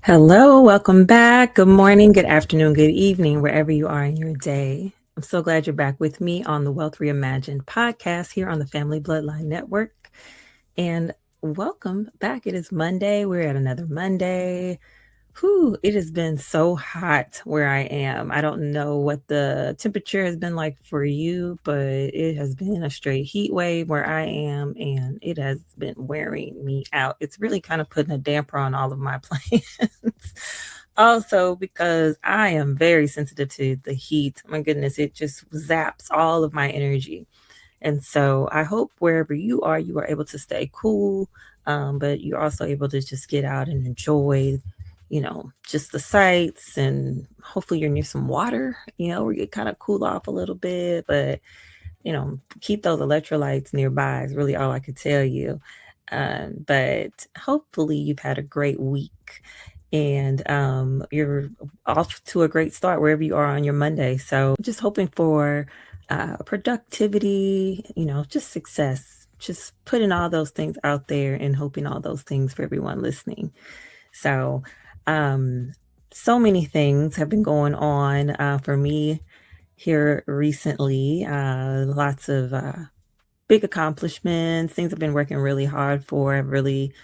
Hello, welcome back. Good morning, good afternoon, good evening, wherever you are in your day. I'm so glad you're back with me on the Wealth Reimagined podcast here on the Family Bloodline Network. And welcome back. It is Monday. We're at another Monday. It has been so hot where I am. I don't know what the temperature has been like for you, but it has been a straight heat wave where I am, and it has been wearing me out. It's really kind of putting a damper on all of my plans. Also, because I am very sensitive to the heat. My goodness, it just zaps all of my energy. And so I hope wherever you are able to stay cool, but you're also able to just get out and enjoy, just the sights, and hopefully you're near some water, where you kind of cool off a little bit, but, keep those electrolytes nearby is really all I could tell you. But hopefully you've had a great week, and you're off to a great start wherever you are on your Monday. So just hoping for productivity, just success, just putting all those things out there and hoping all those things for everyone listening. So, so many things have been going on for me here recently. Lots of big accomplishments, things I've been working really hard for, have really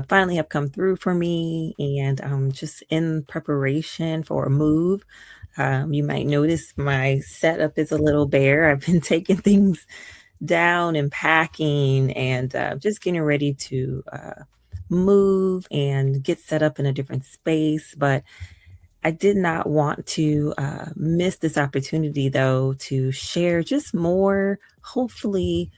finally have come through for me, and I'm just in preparation for a move. You might notice my setup is a little bare. I've been taking things down and packing, and just getting ready to move and get set up in a different space. But I did not want to miss this opportunity, though, to share just more, hopefully,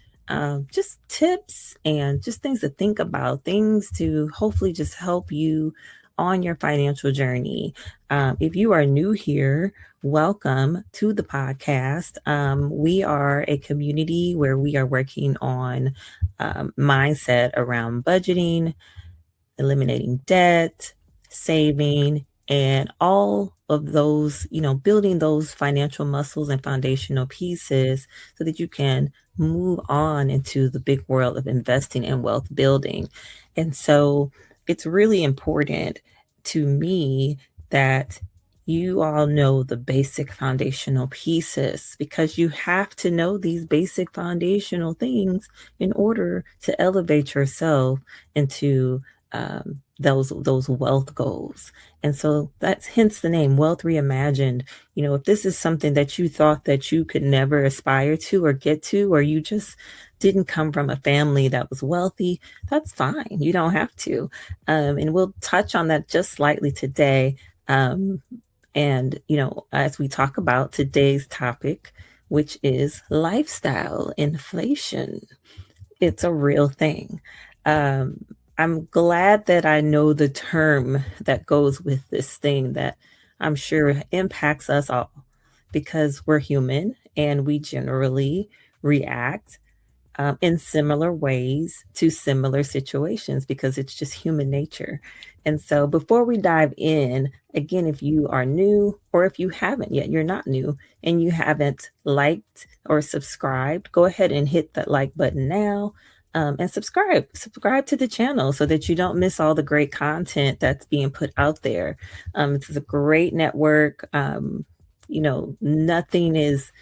just tips and just things to think about, things to hopefully just help you on your financial journey. If you are new here, welcome to the podcast. We are a community where we are working on mindset around budgeting, eliminating debt, saving, and all of those, building those financial muscles and foundational pieces so that you can move on into the big world of investing and wealth building. And so it's really important to me that you all know the basic foundational pieces, because you have to know these basic foundational things in order to elevate yourself into those wealth goals. And so that's hence the name Wealth Reimagined. If this is something that you thought that you could never aspire to or get to, or you just didn't come from a family that was wealthy, that's fine. You don't have to. And we'll touch on that just slightly today. And, as we talk about today's topic, which is lifestyle inflation, it's a real thing. I'm glad that I know the term that goes with this thing that I'm sure impacts us all, because we're human and we generally react in similar ways to similar situations, because it's just human nature. And so before we dive in, again, if you are new, or if you haven't yet, you're not new, and you haven't liked or subscribed, go ahead and hit that like button now. And subscribe to the channel so that you don't miss all the great content that's being put out there. It's a great network. Nothing is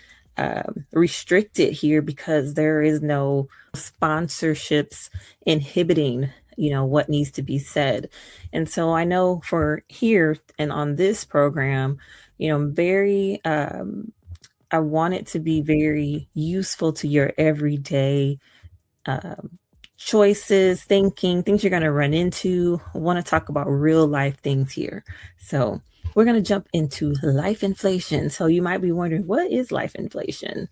restricted here, because there is no sponsorships inhibiting what needs to be said. And so I know for here and on this program, very I want it to be very useful to your everyday choices, thinking, things you're going to run into. I want to talk about real life things here. So we're going to jump into life inflation. So you might be wondering, what is life inflation?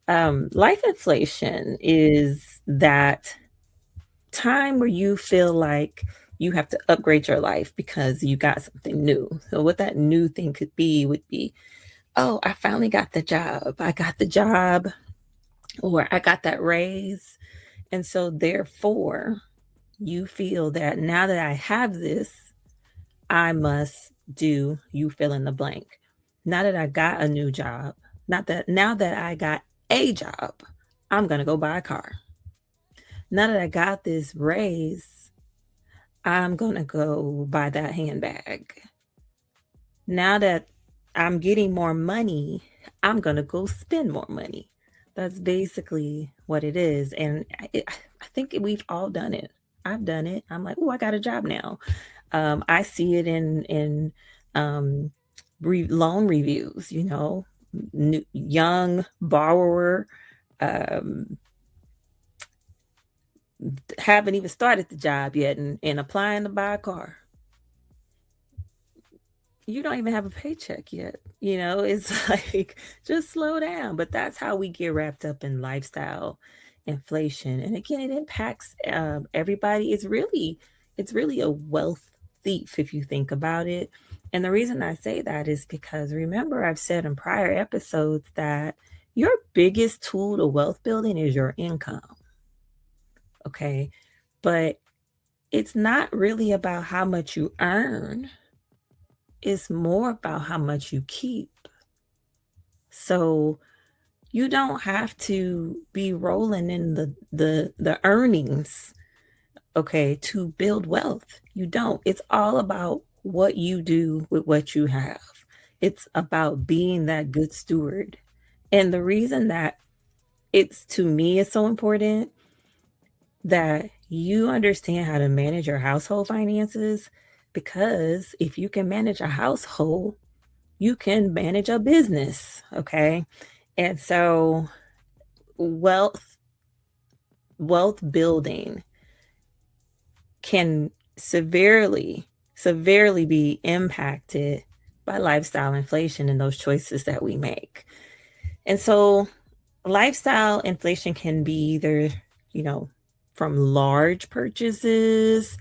Life inflation is that time where you feel like you have to upgrade your life because you got something new. So what that new thing would be, oh, I finally got the job. I got the job, or I got that raise. And so therefore, you feel that now that I have this, I must do, you fill in the blank. Now that I got a new job, now that I got a job, I'm going to go buy a car. Now that I got this raise, I'm going to go buy that handbag. Now that I'm getting more money, I'm going to go spend more money. That's basically what it is. And I think we've all done it. I've done it. I'm like, oh, I got a job now. I see it in um, loan reviews, young borrower, um, haven't even started the job yet and applying to buy a car. You don't even have a paycheck yet. It's like, just slow down. But that's how we get wrapped up in lifestyle inflation. And again, it impacts everybody. It's really a wealth thief if you think about it. And the reason I say that is because remember, I've said in prior episodes that your biggest tool to wealth building is your income. Okay. But it's not really about how much you earn, it's more about how much you keep. So you don't have to be rolling in the earnings, okay, to build wealth. You don't. It's all about what you do with what you have. It's about being that good steward. And the reason that it's to me is so important that you understand how to manage your household finances, because if you can manage a household, you can manage a business, okay? And so wealth building can severely be impacted by lifestyle inflation and those choices that we make. And so lifestyle inflation can be either, from large purchases,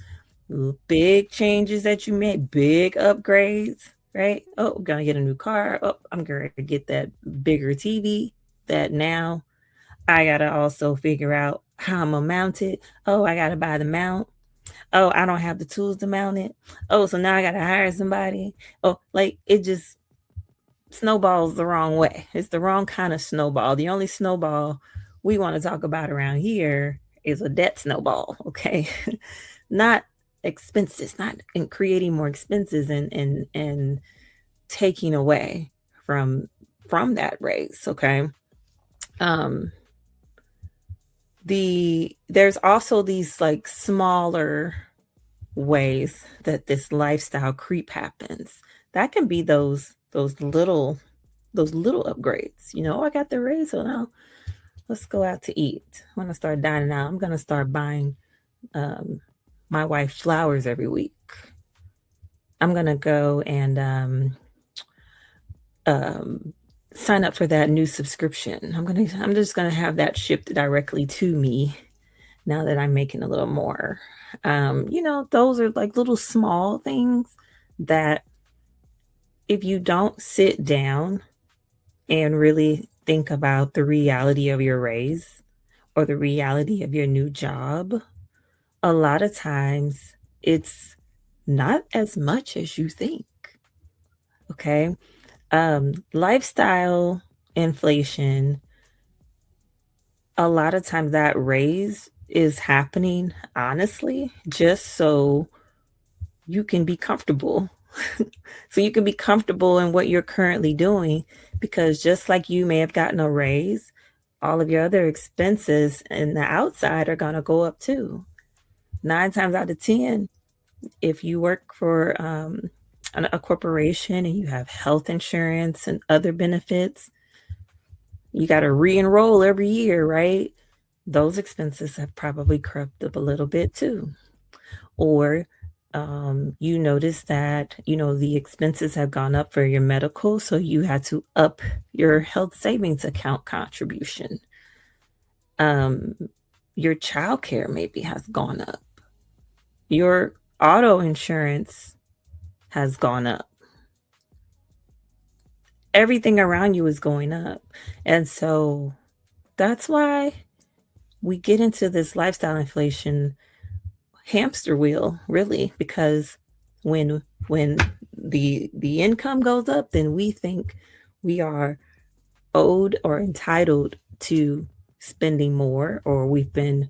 big changes that you make, big upgrades, right? Oh, I'm gonna get a new car. Oh, I'm gonna get that bigger TV that now I gotta also figure out how I'm gonna mount it. Oh, I gotta buy the mount. Oh, I don't have the tools to mount it. Oh, so now I gotta hire somebody. Oh, like it just snowballs the wrong way. It's the wrong kind of snowball. The only snowball we want to talk about around here is a debt snowball, okay? Not expenses, not in creating more expenses and taking away from that race, okay? Um there's also these like smaller ways that this lifestyle creep happens. That can be those little upgrades. I got the raise, so now let's go out to eat. When I start dining out, I'm gonna start buying my wife flowers every week. I'm gonna go and sign up for that new subscription. I'm just gonna have that shipped directly to me now that I'm making a little more. Those are like little small things that if you don't sit down and really think about the reality of your raise or the reality of your new job, a lot of times it's not as much as you think. Okay. Lifestyle inflation, a lot of times that raise is happening honestly just so you can be comfortable. So you can be comfortable in what you're currently doing, because just like you may have gotten a raise, all of your other expenses in the outside are going to go up too. 9 times out of 10, if you work for a corporation and you have health insurance and other benefits, you got to re-enroll every year, right? Those expenses have probably crept up a little bit too. Or you notice that, the expenses have gone up for your medical, so you had to up your health savings account contribution. Your childcare maybe has gone up. Your auto insurance has gone up. Everything around you is going up. And so that's why we get into this lifestyle inflation hamster wheel, really, because when the income goes up, then we think we are owed or entitled to spending more, or we've been,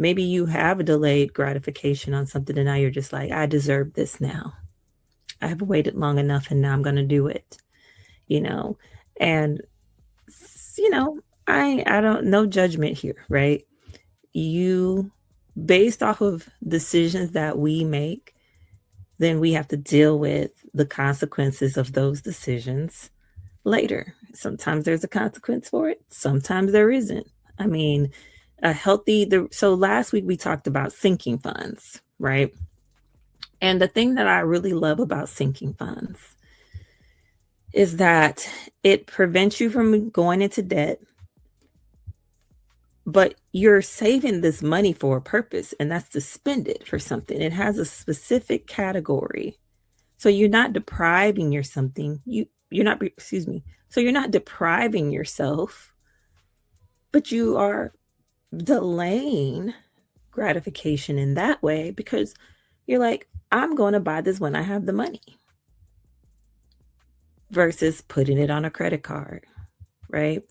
Maybe you have a delayed gratification on something and now you're just like, I deserve this now. I have waited long enough and now I'm going to do it, you know? And, you know, I don't, no judgment here, right? You, based off of decisions that we make, then we have to deal with the consequences of those decisions later. Sometimes there's a consequence for it, sometimes there isn't. I mean, so last week we talked about sinking funds, right? And the thing that I really love about sinking funds is that it prevents you from going into debt, but you're saving this money for a purpose, and that's to spend it for something. It has a specific category. So you're not depriving your something. You're not, excuse me. So you're not depriving yourself, but you are delaying gratification in that way because you're like, I'm going to buy this when I have the money versus putting it on a credit card, right?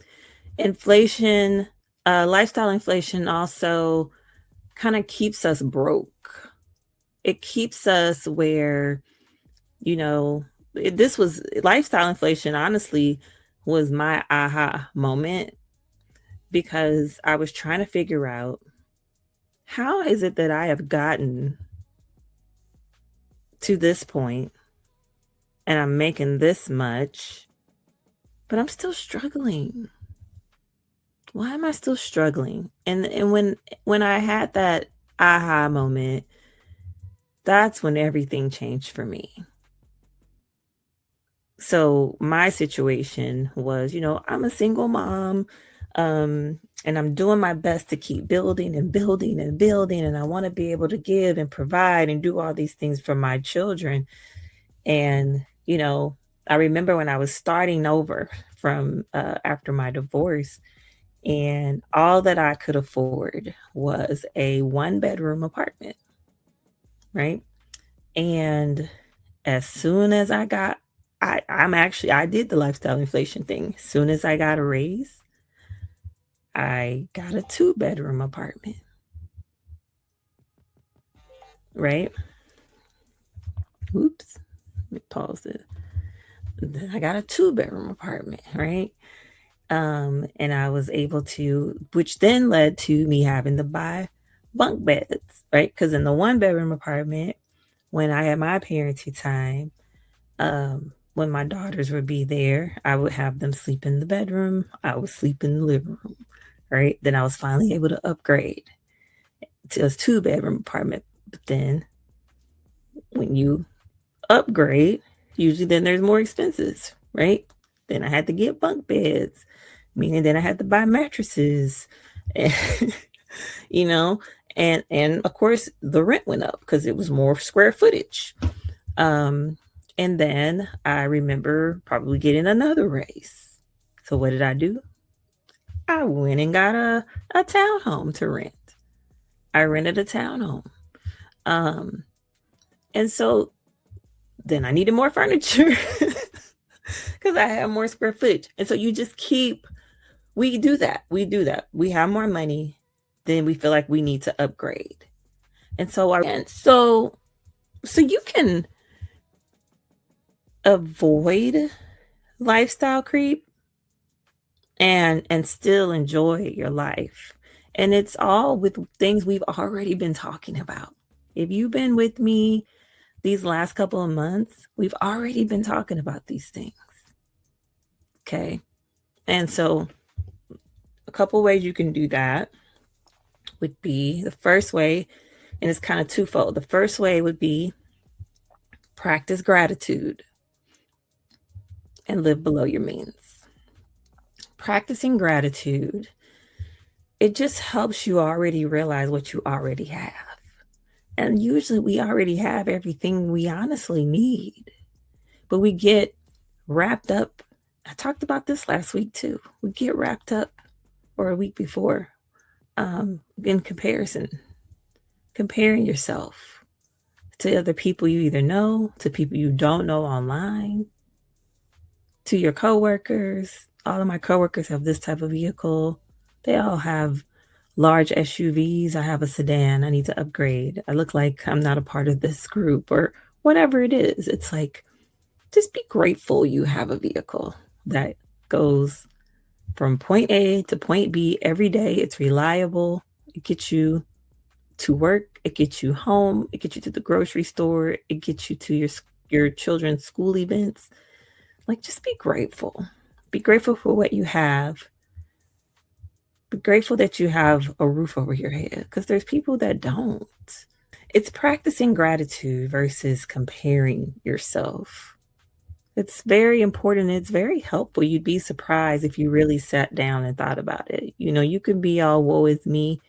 Inflation, lifestyle inflation also kind of keeps us broke. It keeps us where, this was lifestyle inflation, honestly, was my aha moment because I was trying to figure out how is it that I have gotten to this point and I'm making this much, but I'm still struggling. Why am I still struggling? And when I had that aha moment, that's when everything changed for me. So my situation was, I'm a single mom, and I'm doing my best to keep building and building and building, and I want to be able to give and provide and do all these things for my children. And, I remember when I was starting over from after my divorce, and all that I could afford was a 1-bedroom apartment, right? And as soon as I got, I did the lifestyle inflation thing. As soon as I got a raise, I got a 2-bedroom apartment, right? Oops, let me pause it. Then I got a 2-bedroom apartment, right? And I was able to, which then led to me having to buy bunk beds, right? Because in the 1-bedroom apartment, when I had my parenting time, when my daughters would be there, I would have them sleep in the bedroom. I would sleep in the living room, right? Then I was finally able to upgrade to a 2-bedroom apartment. But then when you upgrade, usually then there's more expenses, right? Then I had to get bunk beds, meaning then I had to buy mattresses, and, and of course the rent went up because it was more square footage. And then I remember probably getting another raise. So what did I do? I went and got a townhome to rent. I rented a townhome. And so then I needed more furniture because I had more square footage. And so you just we do that. We have more money, then we feel like we need to upgrade. And so you can avoid lifestyle creep and still enjoy your life. And it's all with things we've already been talking about. If you've been with me these last couple of months, we've already been talking about these things. Okay. And so a couple ways you can do that would be the first way, and it's kind of twofold. The first way would be practice gratitude and live below your means. Practicing gratitude, it just helps you already realize what you already have. And usually we already have everything we honestly need, but we get wrapped up. I talked about this last week too. We get wrapped up, or a week before, in comparing yourself to other people you either know, to people you don't know online, to your coworkers. All of my coworkers have this type of vehicle. They all have large SUVs. I have a sedan. I need to upgrade. I look like I'm not a part of this group or whatever it is. It's like, just be grateful you have a vehicle that goes from point A to point B every day. It's reliable. It gets you to work. It gets you home. It gets you to the grocery store. It gets you to your children's school events. Like, just be grateful. Be grateful for what you have. Be grateful that you have a roof over your head, because there's people that don't. It's practicing gratitude versus comparing yourself. It's very important. It's very helpful. You'd be surprised if you really sat down and thought about it. You can be all woe is me,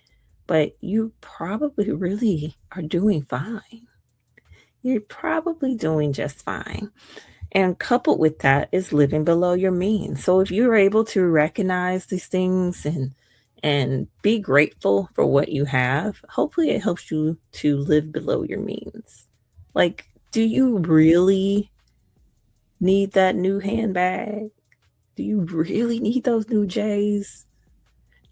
but you probably really are doing fine. You're probably doing just fine. And coupled with that is living below your means. So if you're able to recognize these things and be grateful for what you have, hopefully it helps you to live below your means. Like, do you really need that new handbag? Do you really need those new J's?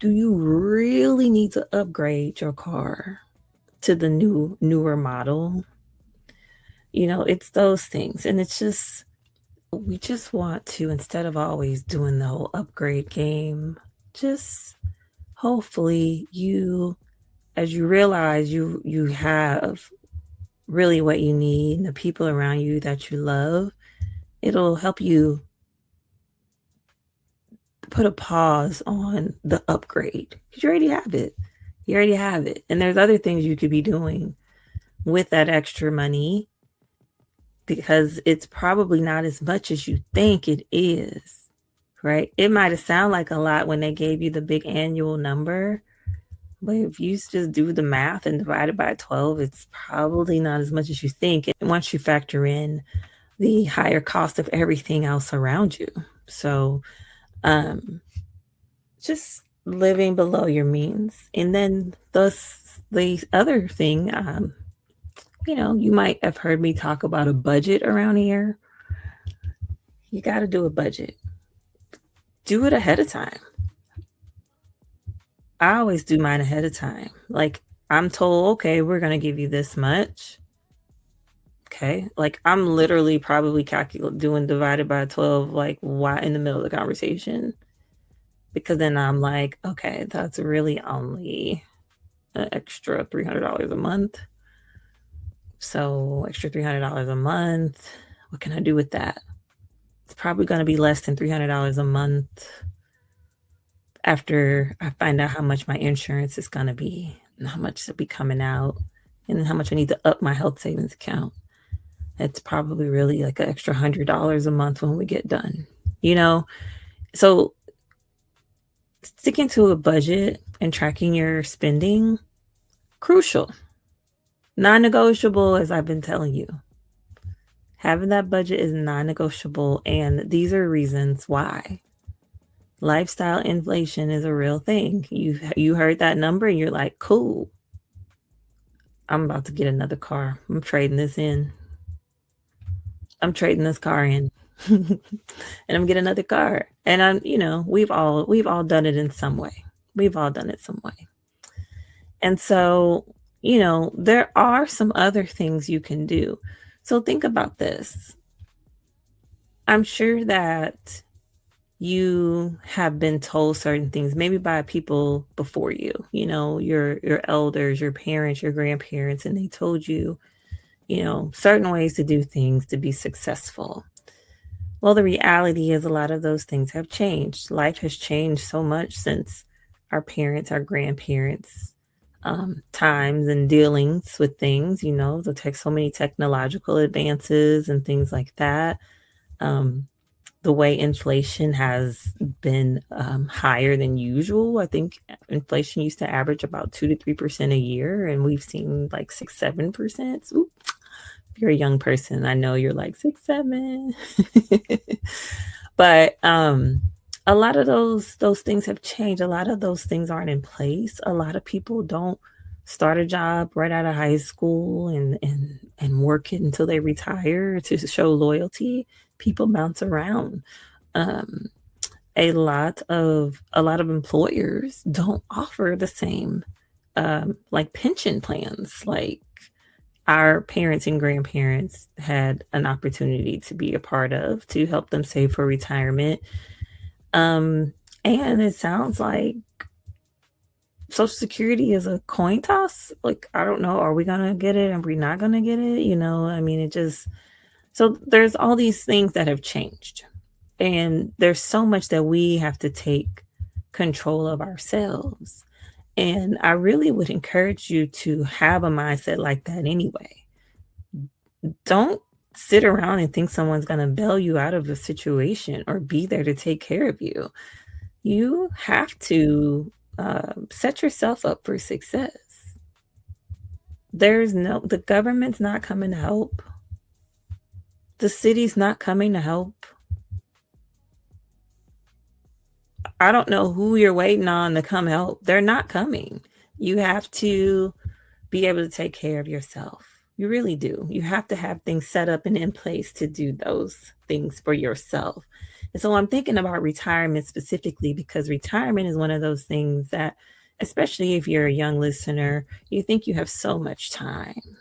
Do you really need to upgrade your car to the newer model? It's those things. And it's just, we just want to, instead of always doing the whole upgrade game, just hopefully as you realize you have really what you need and the people around you that you love, it'll help you put a pause on the upgrade, because you already have it. You already have it. And there's other things you could be doing with that extra money, because it's probably not as much as you think it is, right? It might have sounded like a lot when they gave you the big annual number, but if you just do the math and divide it by 12, it's probably not as much as you think. And once you factor in the higher cost of everything else around you. So just living below your means. And then the other thing, you might have heard me talk about a budget around here. You got to do a budget. Do it ahead of time. I always do mine ahead of time. Like, I'm told, okay, we're going to give you this much. Okay. Like, I'm literally probably doing divided by 12, like, why in the middle of the conversation? Because then I'm like, okay, that's really only an extra $300 a month. So extra $300 a month. What can I do with that? It's probably going to be less than $300 a month after I find out how much my insurance is going to be and how much will be coming out and how much I need to up my health savings account. It's probably really like an extra $100 a month when we get done, So sticking to a budget and tracking your spending, crucial. Non-negotiable, as I've been telling you. Having that budget is non-negotiable, and these are reasons why. Lifestyle inflation is a real thing. You heard that number and you're like, cool. I'm about to get another car. I'm trading this in. I'm trading this car in. And I'm getting another car. And we've all done it in some way. We've all done it some way. And so, there are some other things you can do. So think about this. I'm sure that you have been told certain things, maybe by people before you, your elders, your parents, your grandparents, and they told you, certain ways to do things to be successful. Well, the reality is a lot of those things have changed. Life has changed so much since our parents, our grandparents, times and dealings with things, so many technological advances and things like that. The way inflation has been higher than usual. I think inflation used to average about 2 to 3% a year, and we've seen like 6, 7%. Ooh, if you're a young person, I know you're like 6, 7. But a lot of those things have changed. A lot of those things aren't in place. A lot of people don't start a job right out of high school and work it until they retire to show loyalty. People bounce around. a lot of employers don't offer the same like pension plans. Like our parents and grandparents had an opportunity to be a part of to help them save for retirement. Um, and it sounds like Social Security is a coin toss. Like, I don't know, are we gonna get it? Are we not gonna get it? I mean, it just so there's all these things that have changed. And there's so much that we have to take control of ourselves. And I really would encourage you to have a mindset like that anyway. Don't sit around and think someone's going to bail you out of a situation or be there to take care of you. You have to set yourself up for success. The government's not coming to help. The city's not coming to help. I don't know who you're waiting on to come help. They're not coming. You have to be able to take care of yourself. You really do. You have to have things set up and in place to do those things for yourself. And so I'm thinking about retirement specifically because retirement is one of those things that, especially if you're a young listener, you think you have so much time.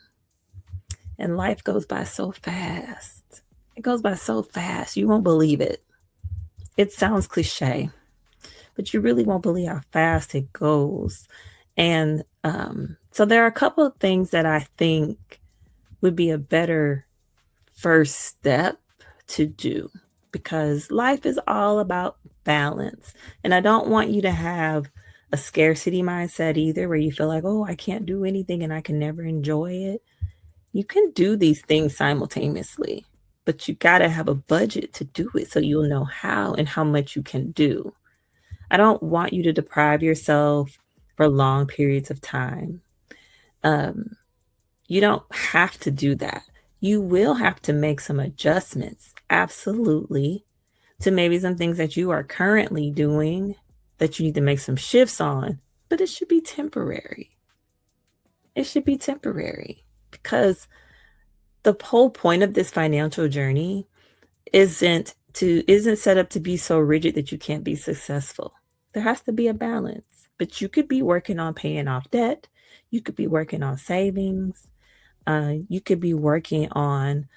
And life goes by so fast. It goes by so fast. You won't believe it. It sounds cliche, but you really won't believe how fast it goes. And so there are a couple of things that I think would be a better first step to do because life is all about balance. And I don't want you to have a scarcity mindset either, where you feel like, oh, I can't do anything and I can never enjoy it. You can do these things simultaneously, but you got to have a budget to do it so you'll know how and how much you can do. I don't want you to deprive yourself for long periods of time. You don't have to do that. You will have to make some adjustments, absolutely, to maybe some things that you are currently doing that you need to make some shifts on, but it should be temporary. It should be temporary because the whole point of this financial journey isn't set up to be so rigid that you can't be successful. There has to be a balance, but you could be working on paying off debt. You could be working on savings. You could be working on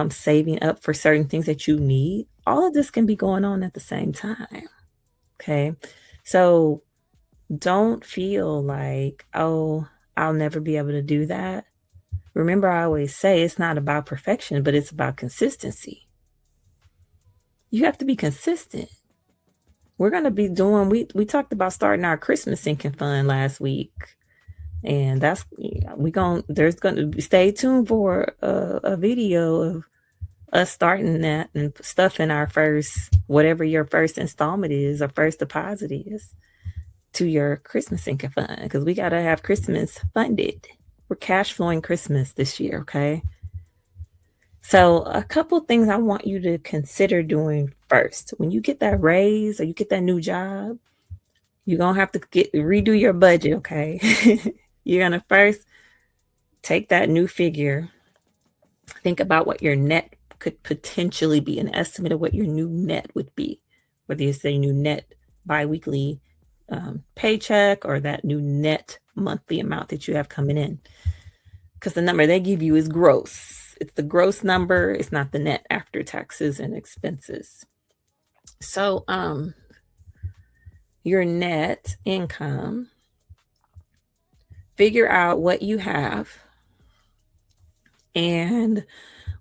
saving up for certain things that you need. All of this can be going on at the same time. Okay. So don't feel like, oh, I'll never be able to do that. Remember, I always say it's not about perfection, but it's about consistency. You have to be consistent. We're going to be doing, we talked about starting our Christmas sinking fund last week. And there's going to be, stay tuned for a video of us starting that and stuffing our first, whatever your first installment is or first deposit is to your Christmas sinking fund. Because we got to have Christmas funded. We're cash flowing Christmas this year. Okay. So a couple things I want you to consider doing first. When you get that raise or you get that new job, you're going to have to redo your budget, okay? You're going to first take that new figure, think about what your net could potentially be, an estimate of what your new net would be, whether you say new net biweekly paycheck or that new net monthly amount that you have coming in. Because the number they give you is gross. It's the gross number. It's not the net after taxes and expenses. So your net income, figure out what you have, and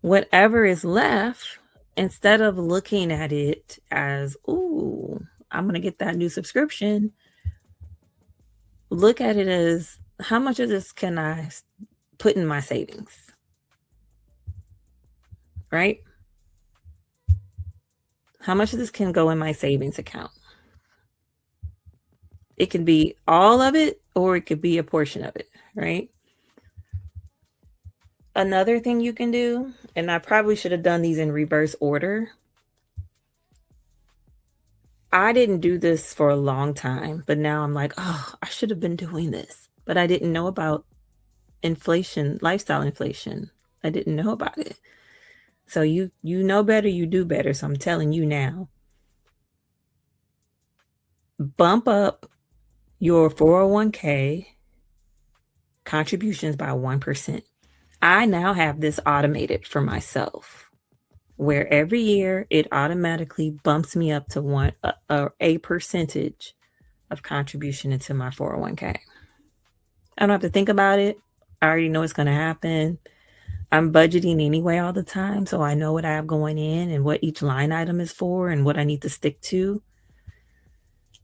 whatever is left, instead of looking at it as, ooh, I'm going to get that new subscription, look at it as, how much of this can I put in my savings? Right? How much of this can go in my savings account? It can be all of it or it could be a portion of it, right? Another thing you can do, and I probably should have done these in reverse order. I didn't do this for a long time, but now I'm like, oh, I should have been doing this. But I didn't know about inflation, lifestyle inflation. I didn't know about it. So you know better, you do better. So I'm telling you now. bump up your 401k contributions by 1%. I now have this automated for myself, where every year it automatically bumps me up to a percentage of contribution into my 401k. I don't have to think about it. I already know it's going to happen. I'm budgeting anyway all the time, so I know what I have going in and what each line item is for and what I need to stick to.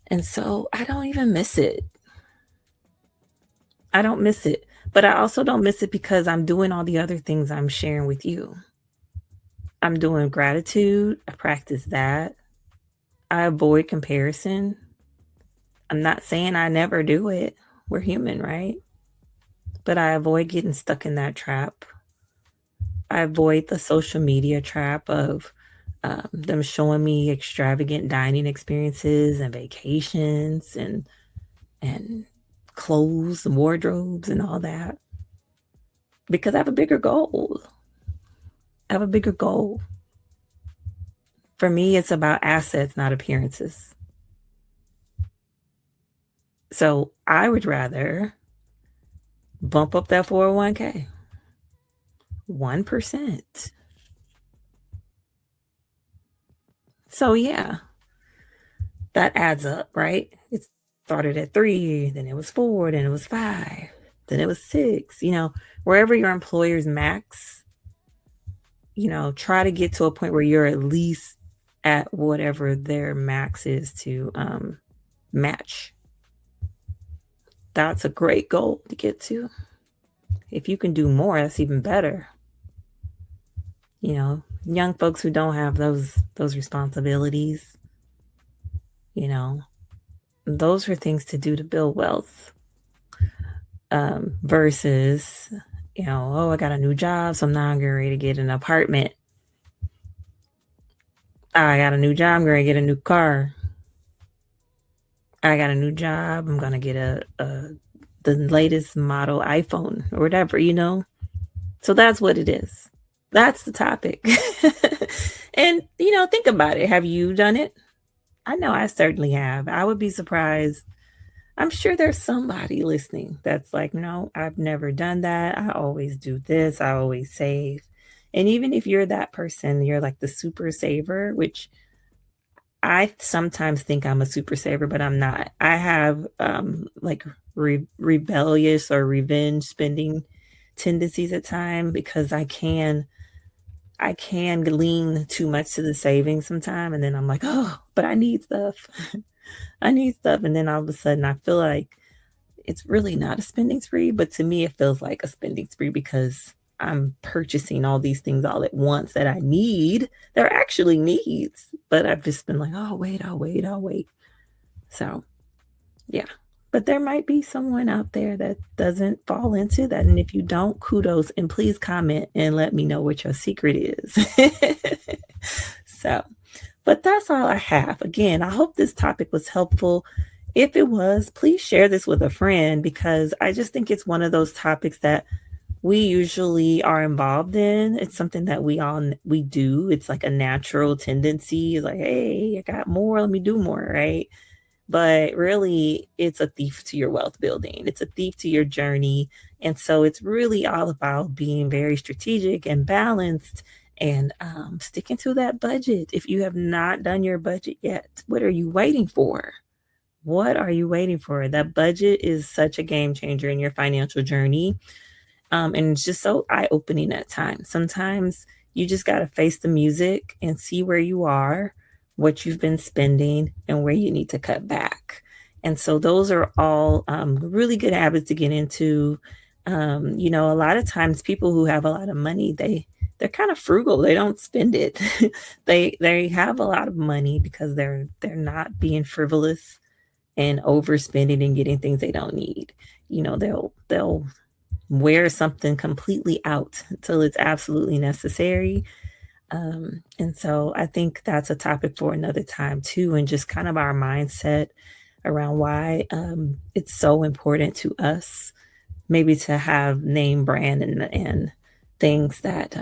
And so I don't even miss it. I don't miss it. But I also don't miss it because I'm doing all the other things I'm sharing with you. I'm doing gratitude. I practice that. I avoid comparison. I'm not saying I never do it. We're human, right? But I avoid getting stuck in that trap. I avoid the social media trap of them showing me extravagant dining experiences and vacations and clothes and wardrobes and all that, because I have a bigger goal. I have a bigger goal. For me, it's about assets, not appearances. So I would rather bump up that 401k 1%. So yeah, that adds up, right? It started at 3, then it was 4, then it was 5, then it was 6. Wherever your employer's max, try to get to a point where you're at least at whatever their max is to match. That's a great goal to get to. If you can do more, that's even better. Young folks who don't have those responsibilities, those are things to do to build wealth. Versus, I got a new job, so I'm now getting ready to get an apartment. I got a new job, I'm going to get a new car. I got a new job, I'm going to get the latest model iPhone or whatever, So that's what it is. That's the topic. And, think about it. Have you done it? I know I certainly have. I would be surprised. I'm sure there's somebody listening that's like, no, I've never done that. I always do this. I always save. And even if you're that person, you're like the super saver, which I sometimes think I'm a super saver, but I'm not. I have like rebellious or revenge spending tendencies at times because I can lean too much to the savings sometime, and then I'm like, oh, but I need stuff. I need stuff. And then all of a sudden I feel like it's really not a spending spree, but to me it feels like a spending spree because I'm purchasing all these things all at once that I need. They're actually needs, but I've just been like, oh, wait, I'll wait. So yeah, but there might be someone out there that doesn't fall into that. And if you don't, kudos, and please comment and let me know what your secret is. So, but that's all I have. Again, I hope this topic was helpful. If it was, please share this with a friend because I just think it's one of those topics that we usually are involved in. It's something that we do. It's like a natural tendency. It's like, hey, I got more, let me do more, right? But really, it's a thief to your wealth building. It's a thief to your journey. And so it's really all about being very strategic and balanced and sticking to that budget. If you have not done your budget yet, what are you waiting for? What are you waiting for? That budget is such a game changer in your financial journey. And it's just so eye-opening at times. Sometimes you just got to face the music and see where you are, what you've been spending, and where you need to cut back. And so those are all really good habits to get into. A lot of times people who have a lot of money, they're kind of frugal. They don't spend it. they have a lot of money because they're not being frivolous and overspending and getting things they don't need. They'll wear something completely out until it's absolutely necessary. And so I think that's a topic for another time too, and just kind of our mindset around why it's so important to us maybe to have name brand and things that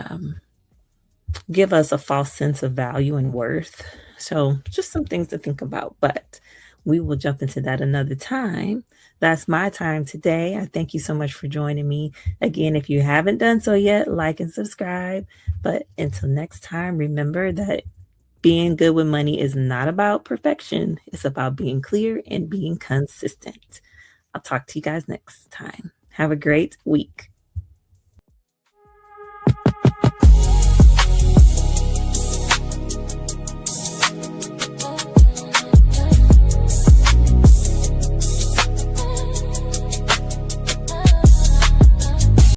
give us a false sense of value and worth. So just some things to think about. But we will jump into that another time. That's my time today. I thank you so much for joining me. Again, if you haven't done so yet, like and subscribe. But until next time, remember that being good with money is not about perfection. It's about being clear and being consistent. I'll talk to you guys next time. Have a great week.